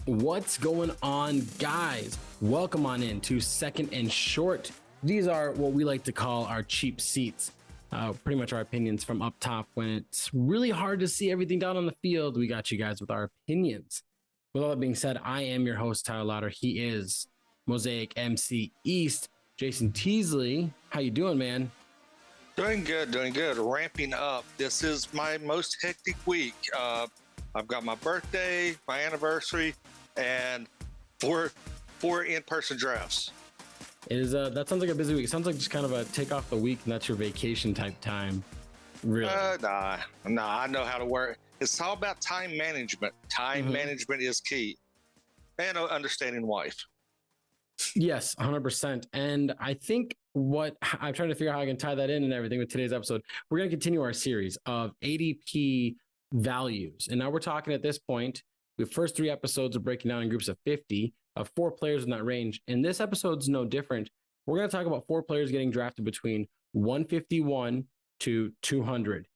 What's going on, guys? Welcome on in to Second and Short. These are what we like to call our cheap seats. Pretty much our opinions from up top. When it's really hard to see everything down on the field, we got you guys with our opinions. With all that being said, I am your host, Tyler Lauder. He is Mosaic MC East. Jason Teasley, how you doing, man? Doing good. Ramping up. This is my most hectic week. I've got my birthday, my anniversary, and four in-person drafts. It is that sounds like a busy week. It sounds like just kind of a take off the week and that's your vacation type time. Really? Nah, I know how to work. It's all about time management. Time management is key. And understanding wife. Yes, 100%. And I think what I'm trying to figure out how I can tie that in and everything with today's episode, we're going to continue our series of ADP values. And now we're talking at this point, the first 3 episodes are breaking down in groups of 50 of 4 players in that range. And this episode's no different. We're going to talk about 4 players getting drafted between 151 to 200.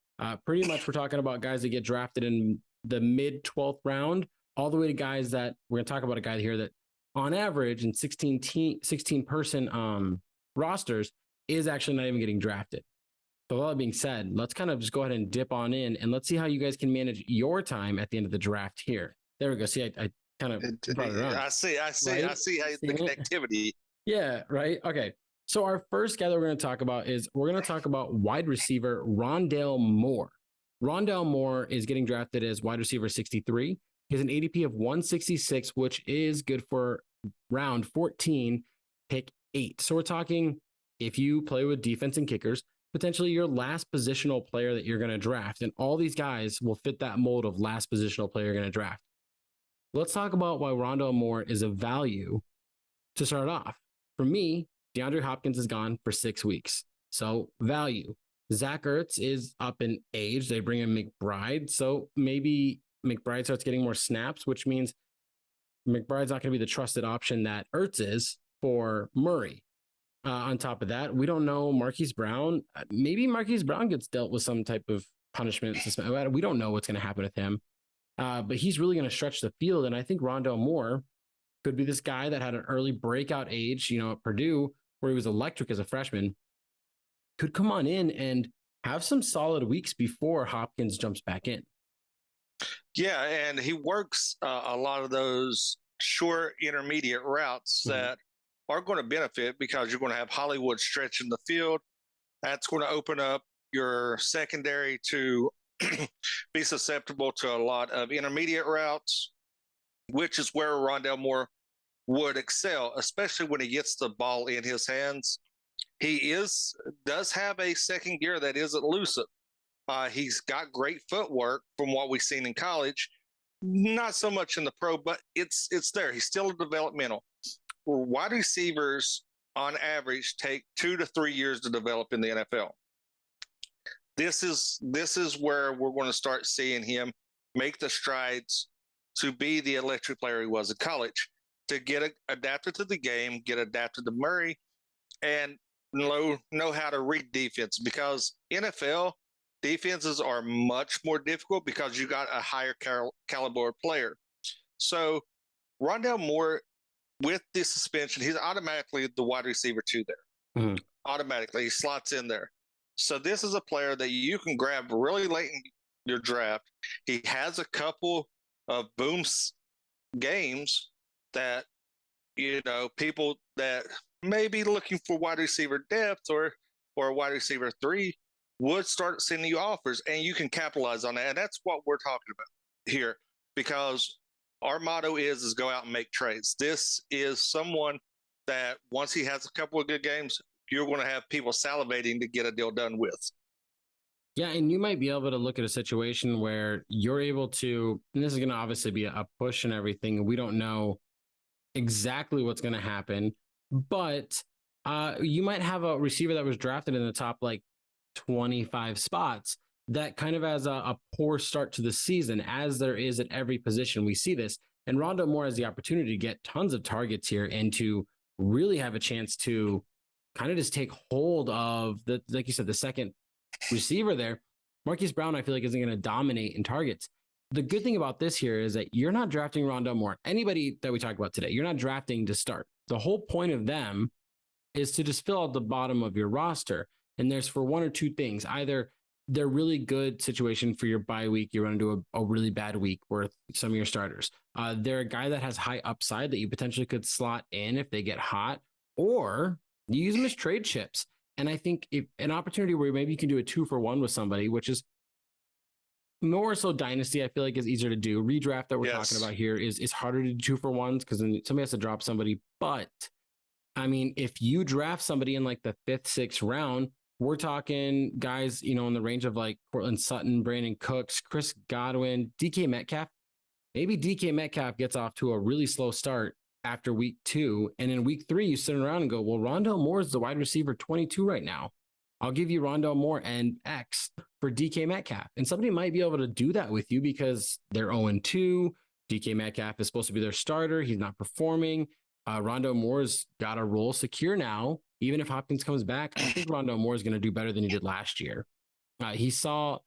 Pretty much we're talking about guys that get drafted in the mid 12th round, all the way to guys that we're going to talk about a guy here that on average in 16 person rosters is actually not even getting drafted. So all that being said, let's kind of just go ahead and dip on in and let's see how you guys can manage your time at the end of the draft here. There we go. See, I kind of brought it around. I see how the connectivity. Yeah, right. Okay. So our first guy that we're going to talk about wide receiver Rhonda Moore. Rhonda Moore is getting drafted as wide receiver 63. He has an ADP of 166, which is good for round 14, pick 8. So we're talking, if you play with defense and kickers, potentially your last positional player that you're going to draft. And all these guys will fit that mold of last positional player you're going to draft. Let's talk about why Rhonda Moore is a value to start off. For me, DeAndre Hopkins is gone for 6 weeks. So value. Zach Ertz is up in age. They bring in McBride. So maybe McBride starts getting more snaps, which means McBride's not going to be the trusted option that Ertz is for Murray. On top of that, we don't know Marquis Brown. Maybe Marquis Brown gets dealt with some type of punishment. We don't know what's going to happen with him. But he's really going to stretch the field. And I think Rhonda Moore could be this guy that had an early breakout age, at Purdue, where he was electric as a freshman, could come on in and have some solid weeks before Hopkins jumps back in. Yeah, and he works a lot of those short intermediate routes that are going to benefit because you're going to have Hollywood stretching the field. That's going to open up your secondary to be susceptible to a lot of intermediate routes, which is where Rhonda Moore would excel, especially when he gets the ball in his hands. He does have a second gear that is elusive. He's got great footwork from what we've seen in college. Not so much in the pro, but it's there. He's still a developmental. Wide receivers, on average, take 2 to 3 years to develop in the NFL. This is where we're going to start seeing him make the strides to be the electric player he was in college, to get adapted to the game, get adapted to Murray, and know how to read defense, because NFL defenses are much more difficult because you got a higher caliber player. So Rhonda Moore, with the suspension, he's automatically the wide receiver 2 there. Automatically, he slots in there. So this is a player that you can grab really late in your draft. He has a couple of booms games that, people that may be looking for wide receiver depth or a wide receiver 3 would start sending you offers, and you can capitalize on that. And that's what we're talking about here, because our motto is go out and make trades. This is someone that once he has a couple of good games, you're going to have people salivating to get a deal done with. Yeah, and you might be able to look at a situation where you're able to, and this is going to obviously be a push and everything. We don't know exactly what's going to happen, but you might have a receiver that was drafted in the top 25 spots that kind of has a poor start to the season, as there is at every position. We see this, and Rhonda Moore has the opportunity to get tons of targets here and to really have a chance to kind of just take hold of like you said, the second receiver there. Marquis Brown, I feel like, isn't going to dominate in targets, the good thing about this here is that you're not drafting Rhonda Moore. Anybody that we talk about today, you're not drafting to start. The whole point of them is to just fill out the bottom of your roster. And there's for one or two things. Either they're really good situation for your bye week. You run into a really bad week with some of your starters. They're a guy that has high upside that you potentially could slot in if they get hot, or you use them as trade chips. And I think if an opportunity where maybe you can do a 2-for-1 with somebody, which is more so Dynasty, I feel like is easier to do. Redraft that we're talking about here is harder to do 2-for-1s because then somebody has to drop somebody. But I mean, if you draft somebody in like the 5th, 6th round, we're talking guys, in the range of like Cortland Sutton, Brandon Cooks, Chris Godwin, DK Metcalf. Maybe DK Metcalf gets off to a really slow start after week 2. And in week 3, you sit around and go, well, Rondale Moore is the wide receiver 22 right now. I'll give you Rondale Moore and X for DK Metcalf. And somebody might be able to do that with you because they're 0-2. DK Metcalf is supposed to be their starter. He's not performing. Rondale Moore's got a role secure now. Even if Hopkins comes back, I think Rondale Moore is going to do better than he did last year. He saw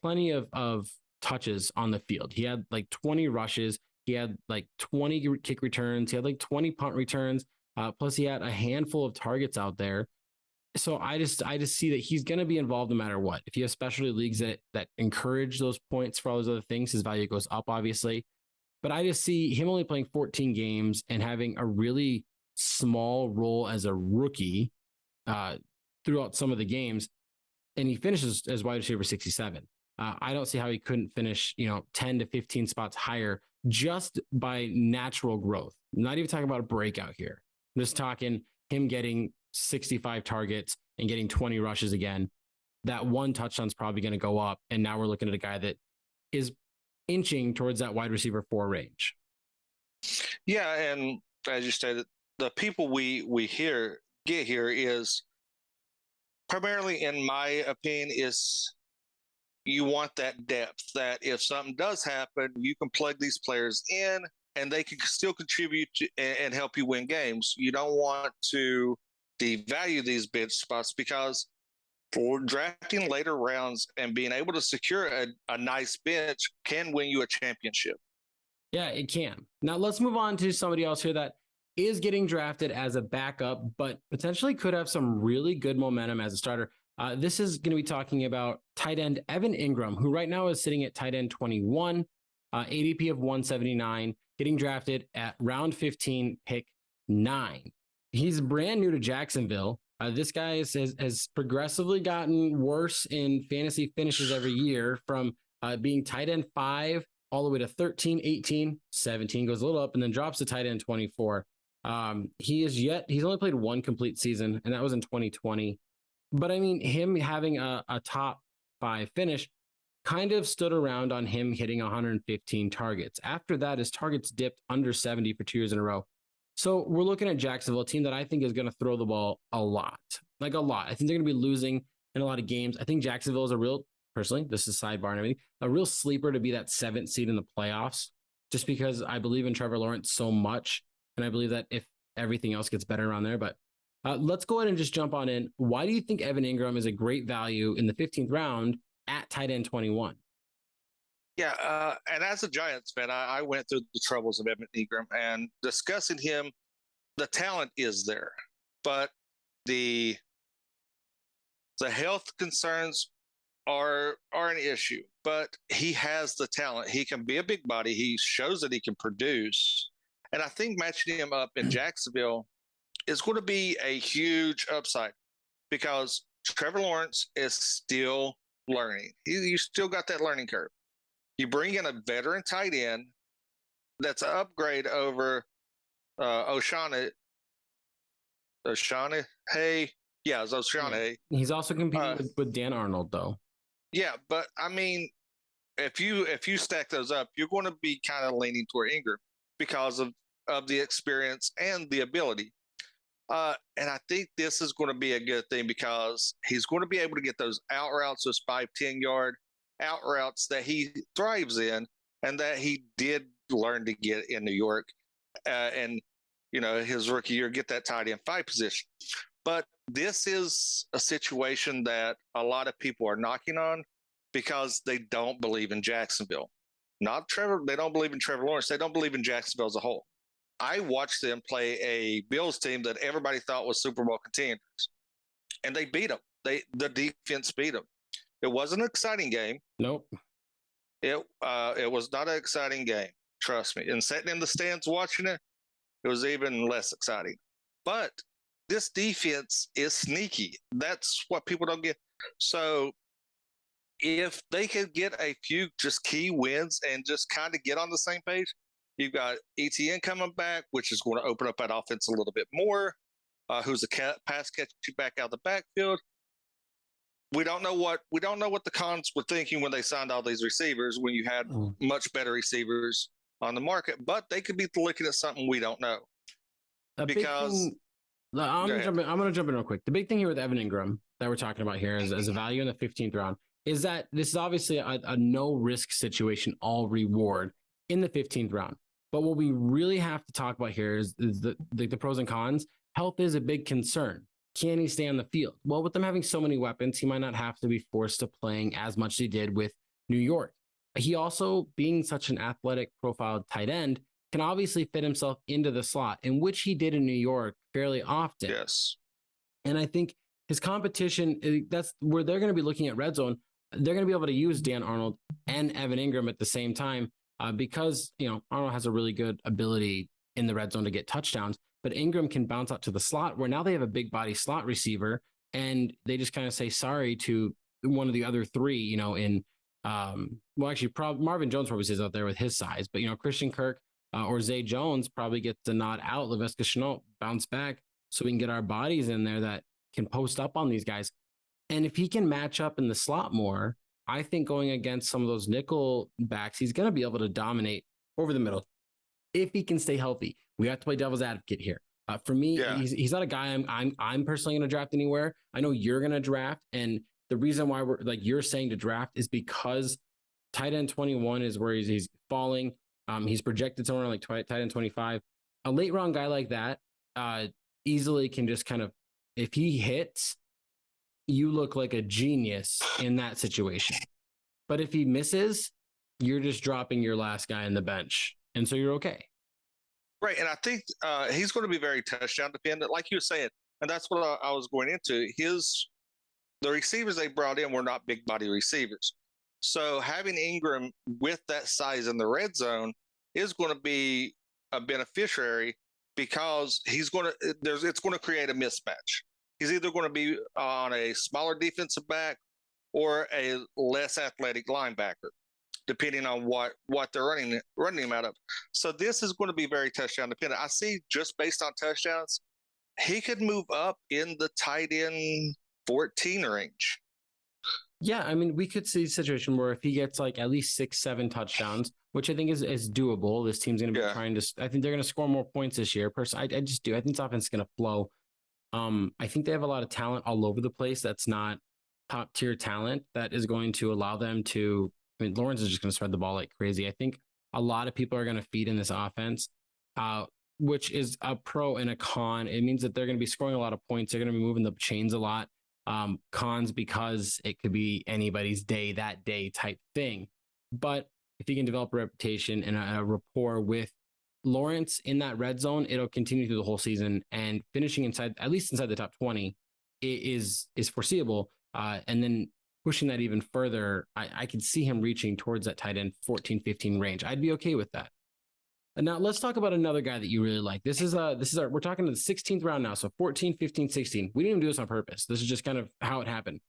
plenty of touches on the field. He had like 20 rushes. He had like 20 kick returns. He had like 20 punt returns. Plus he had a handful of targets out there. So I just see that he's going to be involved no matter what. If you have specialty leagues that encourage those points for all those other things, his value goes up, obviously. But I just see him only playing 14 games and having a really small role as a rookie throughout some of the games. And he finishes as wide receiver 67. I don't see how he couldn't finish, 10 to 15 spots higher just by natural growth. I'm not even talking about a breakout here. I'm just talking him getting 65 targets and getting 20 rushes again. That one touchdown's probably going to go up. And now we're looking at a guy that is inching towards that wide receiver 4 range. Yeah. And as you stated, the people we get here is primarily, in my opinion, is you want that depth, that if something does happen, you can plug these players in and they can still contribute and help you win games. You don't want to devalue these bench spots, because for drafting later rounds and being able to secure a nice bench can win you a championship. Yeah, it can. Now let's move on to somebody else here that is getting drafted as a backup, but potentially could have some really good momentum as a starter. This is going to be talking about tight end Evan Ingram, who right now is sitting at tight end 21, ADP of 179, getting drafted at round 15, pick 9. He's brand new to Jacksonville. This guy has progressively gotten worse in fantasy finishes every year, from being tight end 5 all the way to 13, 18, 17, goes a little up, and then drops to tight end 24. He's only played one complete season, and that was in 2020. But I mean, him having a top 5 finish kind of stood around on him hitting 115 targets. After that, his targets dipped under 70 for 2 years in a row. So we're looking at Jacksonville, a team that I think is going to throw the ball a lot. I think they're going to be losing in a lot of games. I think Jacksonville is personally, this is sidebar and everything, a real sleeper to be that 7th seed in the playoffs, just because I believe in Trevor Lawrence so much. And I believe that if everything else gets better around there, but let's go ahead and just jump on in. Why do you think Evan Ingram is a great value in the 15th round at tight end 21? Yeah, and as a Giants fan, I went through the troubles of Evan Ingram, and discussing him, the talent is there, but the health concerns are an issue. But he has the talent. He can be a big body. He shows that he can produce. And I think matching him up in Jacksonville is going to be a huge upside, because Trevor Lawrence is still learning. You still got that learning curve. You bring in a veteran tight end that's an upgrade over O'Shaughnessy. Hey, yeah, it's O'Shaughnessy. Yeah. He's also competing with Dan Arnold, though. Yeah, but I mean, if you stack those up, you're going to be kind of leaning toward Ingram because of the experience and the ability. And I think this is going to be a good thing, because he's going to be able to get those out routes, those 5-10 yard out routes that he thrives in, and that he did learn to get in New York. And, his rookie year, get that tight end 5 position. But this is a situation that a lot of people are knocking on because they don't believe in Jacksonville. not Trevor. They don't believe in Trevor Lawrence. They don't believe in Jacksonville as a whole. I watched them play a Bills team that everybody thought was Super Bowl contenders, and they beat them. The defense beat them. It wasn't an exciting game. Nope. It was not an exciting game. Trust me. And sitting in the stands watching it, it was even less exciting. But this defense is sneaky. That's what people don't get. So if they could get a few just key wins and just kind of get on the same page, you've got ETN coming back, which is going to open up that offense a little bit more. Who's a pass catch back out of the backfield. We don't know what the Cons were thinking when they signed all these receivers. When you had much better receivers on the market, but they could be looking at something we don't know. I'm going to jump in real quick. The big thing here with Evan Ingram that we're talking about here as a value in the 15th round is that this is obviously a no risk situation, all reward in the 15th round. But what we really have to talk about here is the pros and cons. Health is a big concern. Can he stay on the field? Well, with them having so many weapons, he might not have to be forced to playing as much as he did with New York. He also, being such an athletic profiled tight end, can obviously fit himself into the slot, in which he did in New York fairly often. Yes. And I think his competition, that's where they're going to be looking at red zone. They're going to be able to use Dan Arnold and Evan Ingram at the same time because, Arnold has a really good ability in the red zone to get touchdowns, but Ingram can bounce out to the slot where now they have a big body slot receiver and they just kind of say sorry to one of the other three, Marvin Jones probably is out there with his size, but, Christian Kirk or Zay Jones probably gets the nod out. Laviska Shenault bounce back so we can get our bodies in there that can post up on these guys. And if he can match up in the slot more, I think going against some of those nickel backs, he's going to be able to dominate over the middle if he can stay healthy. We have to play devil's advocate here. For me, he's not a guy I'm personally going to draft anywhere. I know you're going to draft, and the reason why we're like you're saying to draft is because tight end 21 is where he's falling. He's projected somewhere like tight end 25. A late round guy like that easily can just kind of, if he hits, you look like a genius in that situation. But if he misses, you're just dropping your last guy on the bench. And so you're okay. Right. And I think he's going to be very touchdown dependent, like you were saying. And that's what I was going into. The receivers they brought in were not big body receivers. So having Ingram with that size in the red zone is going to be a beneficiary because it's going to create a mismatch. He's either going to be on a smaller defensive back or a less athletic linebacker, depending on what they're running him out of. So this is going to be very touchdown dependent. I see just based on touchdowns, he could move up in the tight end 14 range. Yeah, I mean, we could see a situation where if he gets like at least 6-7 touchdowns, which I think is doable. This team's going to be trying to. I think they're going to score more points this year. Personally, I just do. I think this offense is going to flow. I think they have a lot of talent all over the place. That's not top tier talent that is going to allow them to. I mean, Lawrence is just going to spread the ball like crazy. I think a lot of people are going to feed in this offense, which is a pro and a con. It means that they're going to be scoring a lot of points. They're going to be moving the chains a lot. Cons because it could be anybody's day that day type thing. But if you can develop a reputation and a rapport with Lawrence in that red zone, it'll continue through the whole season, and finishing at least inside the top 20 is foreseeable. And then pushing that even further, I could see him reaching towards that tight end 14, 15 range. I'd be okay with that. And now let's talk about another guy that you really like. We're talking to the 16th round now. So 14, 15, 16. We didn't even do this on purpose. This is just kind of how it happened.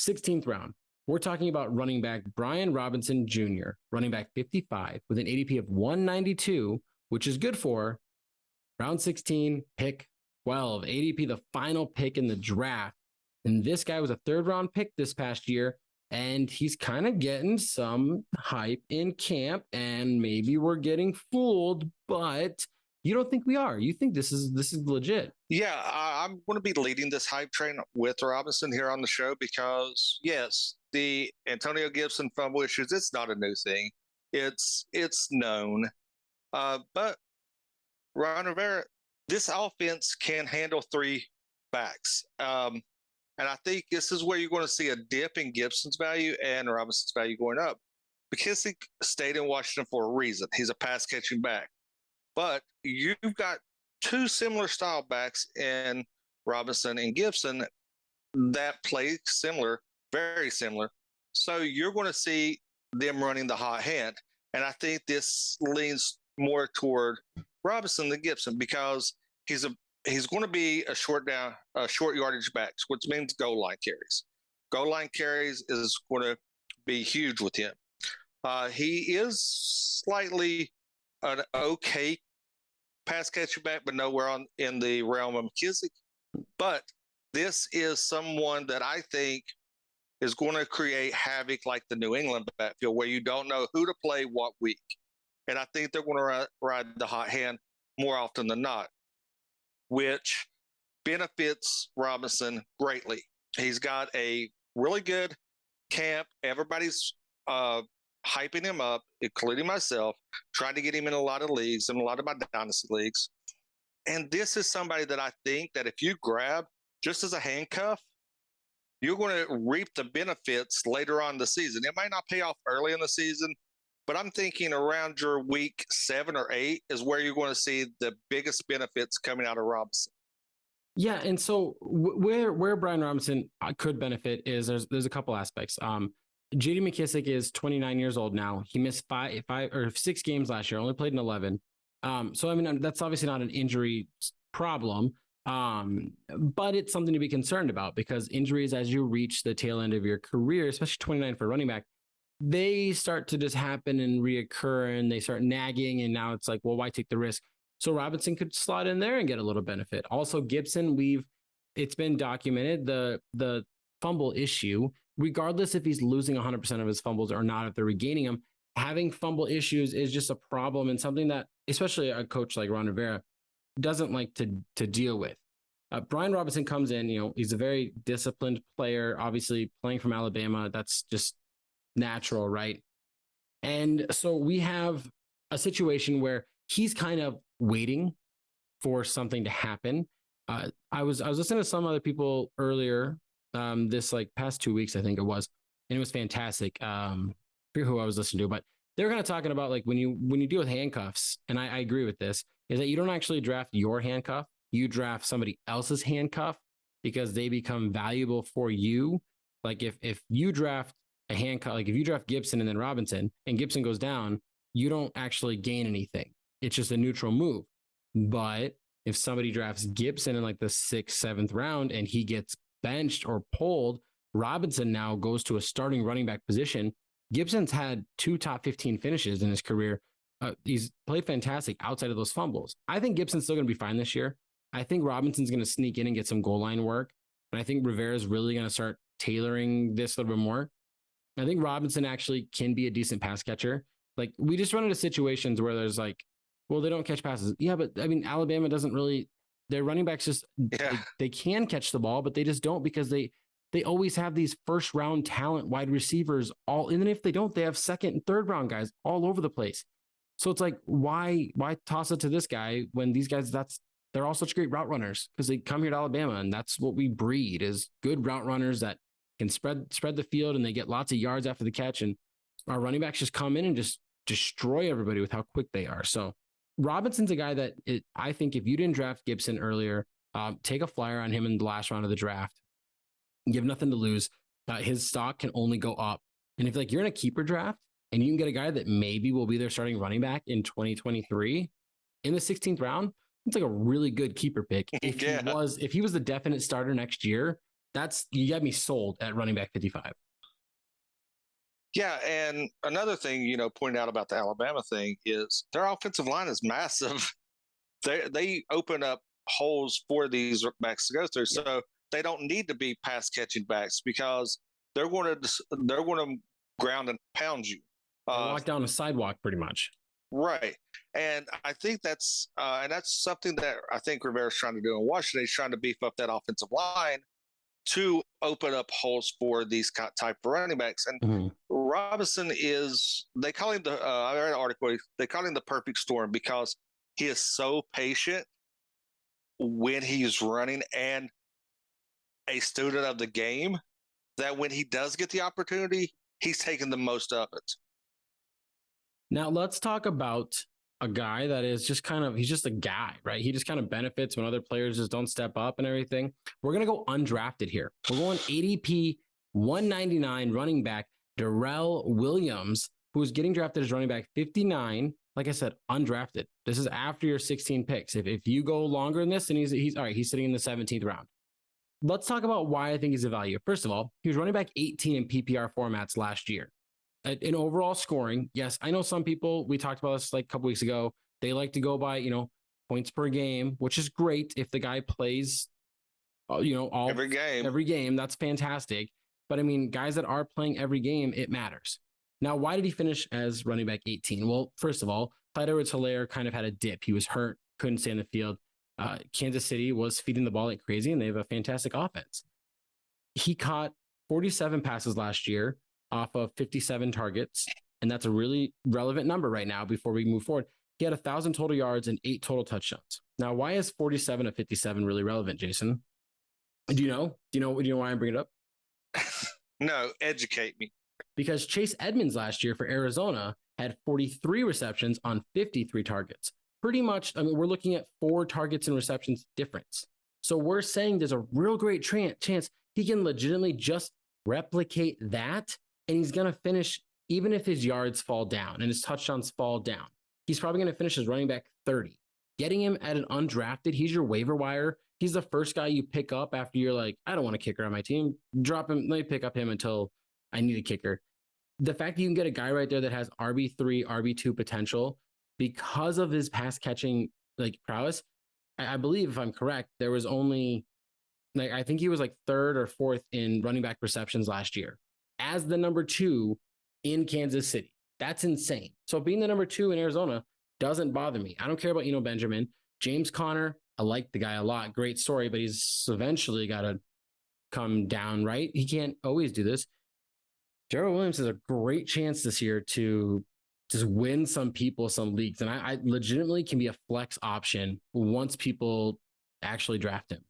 16th round. We're talking about running back Brian Robinson Jr., running back 55 with an ADP of 192, which is good for round 16, pick 12. ADP, the final pick in the draft. And this guy was a third round pick this past year. And he's kind of getting some hype in camp, and maybe we're getting fooled, but you don't think we are. You think this is legit. Yeah, I'm going to be leading this hype train with Robinson here on the show because, yes, the Antonio Gibson fumble issues, it's not a new thing. It's known. But Ron Rivera, this offense can handle three backs. And I think this is where you're going to see a dip in Gibson's value and Robinson's value going up. McKissick stayed in Washington for a reason. He's a pass catching back. But you've got two similar style backs in Robinson and Gibson that play similar, very similar. So you're going to see them running the hot hand. And I think this leans more toward Robinson than Gibson because he's going to be a short yardage back, which means goal line carries. Goal line carries is going to be huge with him. He is slightly an okay pass catcher back, but nowhere in the realm of McKissick. But this is someone that I think is going to create havoc like the New England backfield, where you don't know who to play what week. And I think they're going to ride the hot hand more often than not, which benefits Robinson greatly. He's got a really good camp. Everybody's hyping him up, including myself, trying to get him in a lot of leagues and a lot of my Dynasty leagues. And this is somebody that I think that if you grab just as a handcuff, you're going to reap the benefits later on in the season. It might not pay off early in the season, but I'm thinking around your week 7 or 8 is where you're going to see the biggest benefits coming out of Robinson. Yeah, and so where Brian Robinson could benefit is there's a couple aspects. J.D. McKissick is 29 years old now. He missed 5 or 6 games last year, only played in 11. So I mean, that's obviously not an injury problem, but it's something to be concerned about because injuries, as you reach the tail end of your career, especially 29 for running back, they start to just happen and reoccur, and they start nagging. And now it's like, well, why take the risk? So Robinson could slot in there and get a little benefit. Also, Gibson, it's been documented the fumble issue. Regardless if he's losing 100% of his fumbles or not, if they're regaining them, having fumble issues is just a problem and something that, especially a coach like Ron Rivera, doesn't like to deal with. Brian Robinson comes in, he's a very disciplined player, obviously playing from Alabama. That's just natural, right? And so we have a situation where he's kind of waiting for something to happen. I was listening to some other people earlier this past 2 weeks, I think it was, and it was fantastic. I forget who I was listening to, but they were kind of talking about when you deal with handcuffs, and I agree with this, is that you don't actually draft your handcuff, you draft somebody else's handcuff because they become valuable for you. Like if you draft a handcuff, like if you draft Gibson and then Robinson, and Gibson goes down, you don't actually gain anything. It's just a neutral move. But if somebody drafts Gibson in the 6th, 7th round and he gets benched or pulled, Robinson now goes to a starting running back position. Gibson's had 2 top 15 finishes in his career. He's played fantastic outside of those fumbles. I think Gibson's still going to be fine this year. I think Robinson's going to sneak in and get some goal line work. And I think Rivera's really going to start tailoring this a little bit more. I think Robinson actually can be a decent pass catcher. We just run into situations where there's well, they don't catch passes. Yeah, but I mean, Alabama doesn't really, their running backs just, they can catch the ball, but they just don't because they always have these first round talent wide receivers and if they don't, they have 2nd and 3rd round guys all over the place. So it's why toss it to this guy when these guys, they're all such great route runners because they come here to Alabama and that's what we breed is good route runners that can spread the field and they get lots of yards after the catch. And our running backs just come in and just destroy everybody with how quick they are. So Robinson's a guy that I think if you didn't draft Gibson earlier, take a flyer on him in the last round of the draft. You have nothing to lose. His stock can only go up. And if you're in a keeper draft and you can get a guy that maybe will be their starting running back in 2023 in the 16th round, it's a really good keeper pick. If he was the definite starter next year, you got me sold at running back 55. Yeah, and another thing, pointed out about the Alabama thing is their offensive line is massive. They open up holes for these backs to go through, so they don't need to be pass catching backs because they're going to ground and pound you. Walk down a sidewalk, pretty much. Right, and I think that's something that I think Rivera's trying to do in Washington. He's trying to beef up that offensive line to open up holes for these type of running backs. And Robinson they call him I read an article, they call him the perfect storm because he is so patient when he's running and a student of the game that when he does get the opportunity, he's taking the most of it. Now let's talk about a guy that is just he's just a guy, right? He just kind of benefits when other players just don't step up and everything. We're going to go undrafted here. We're going ADP 199 running back, Darrell Williams, who's getting drafted as running back 59. Like I said, undrafted. This is after your 16 picks. If you go longer than this, then he's all right. He's sitting in the 17th round. Let's talk about why I think he's a value. First of all, he was running back 18 in PPR formats last year. In overall scoring, yes, I know some people, we talked about this like a couple weeks ago, they like to go by, points per game, which is great if the guy plays, every game, that's fantastic. But I mean, guys that are playing every game, it matters. Now, why did he finish as running back 18? Well, first of all, Clyde Edwards-Helaire kind of had a dip. He was hurt, couldn't stay in the field. Kansas City was feeding the ball like crazy, and they have a fantastic offense. He caught 47 passes last year off of 57 targets, and that's a really relevant number right now before we move forward. He had 1,000 total yards and 8 total touchdowns. Now, why is 47 of 57 really relevant, Jason? Do you know why I'm bringing it up? No, educate me. Because Chase Edmonds last year for Arizona had 43 receptions on 53 targets. Pretty much, I mean, we're looking at 4 targets and receptions difference. So we're saying there's a real great chance he can legitimately just replicate that, and he's going to finish, even if his yards fall down and his touchdowns fall down, he's probably going to finish as running back 30. Getting him at an undrafted, he's your waiver wire. He's the first guy you pick up after you're like, I don't want a kicker on my team. Drop him. Let me pick up him until I need a kicker. The fact that you can get a guy right there that has RB3, RB2 potential because of his pass catching prowess, I believe, if I'm correct, there was only I think he was 3rd or 4th in running back receptions last year as the number 2 in Kansas City. That's insane. So being the number 2 in Arizona doesn't bother me. I don't care about Benjamin. James Conner, I like the guy a lot. Great story, but he's eventually got to come down, right? He can't always do this. Gerald Williams has a great chance this year to just win some leagues. And I legitimately can be a flex option once people actually draft him.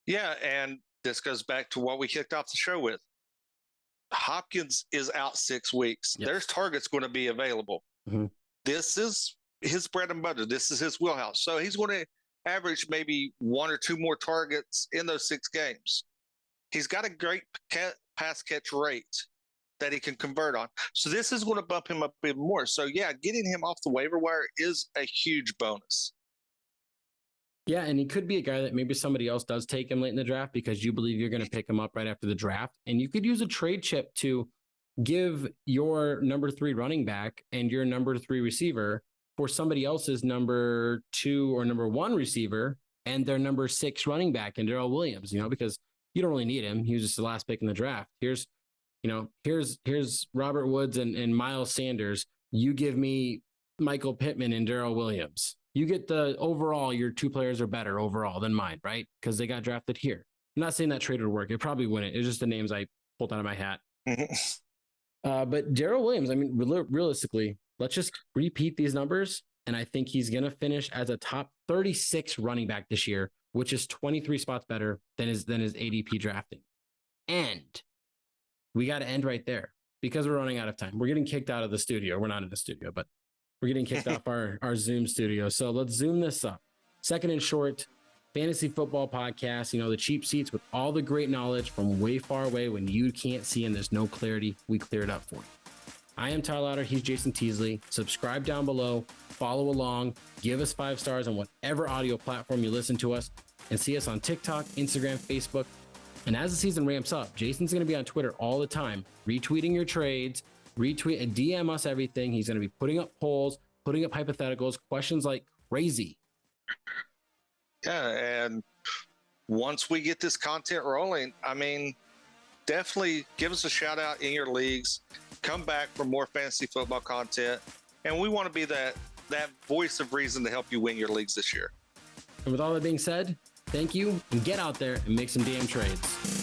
Yeah, and this goes back to what we kicked off the show with. Hopkins is out 6 weeks. Yep. There's targets going to be available. Mm-hmm. This is his bread and butter. This is his wheelhouse. So he's going to average maybe 1 or 2 more targets in those 6 games. He's got a great pass catch rate that he can convert on. So this is going to bump him up even more. So yeah, getting him off the waiver wire is a huge bonus. Yeah, and he could be a guy that maybe somebody else does take him late in the draft because you believe you're going to pick him up right after the draft. And you could use a trade chip to give your number 3 running back and your number 3 receiver for somebody else's number 2 or number 1 receiver and their number 6 running back and Darrell Williams, because you don't really need him. He was just the last pick in the draft. Here's Robert Woods and Miles Sanders. You give me Michael Pittman and Darrell Williams. You get the overall, your 2 players are better overall than mine, right? Because they got drafted here. I'm not saying that trade would work. It probably wouldn't. It's just the names I pulled out of my hat. But Darrell Williams, I mean, realistically, let's just repeat these numbers. And I think he's going to finish as a top 36 running back this year, which is 23 spots better than his ADP drafting. And we got to end right there because we're running out of time. We're getting kicked out of the studio. We're not in the studio, but we're getting kicked off our Zoom studio. So let's zoom this up. Second and Short, fantasy football podcast, the cheap seats with all the great knowledge from way far away when you can't see and there's no clarity. We clear it up for you. I am Tyler Lauder. He's Jason Teasley. Subscribe down below, follow along, give us 5 stars on whatever audio platform you listen to us, and see us on TikTok, Instagram, Facebook. And as the season ramps up, Jason's going to be on Twitter all the time, retweeting your trades, retweet and DM us everything. He's going to be putting up polls, putting up hypotheticals, questions like crazy. Yeah, and once we get this content rolling, I mean, definitely give us a shout out in your leagues. Come back for more fantasy football content. And we want to be that voice of reason to help you win your leagues this year. And with all that being said, thank you, and get out there and make some damn trades.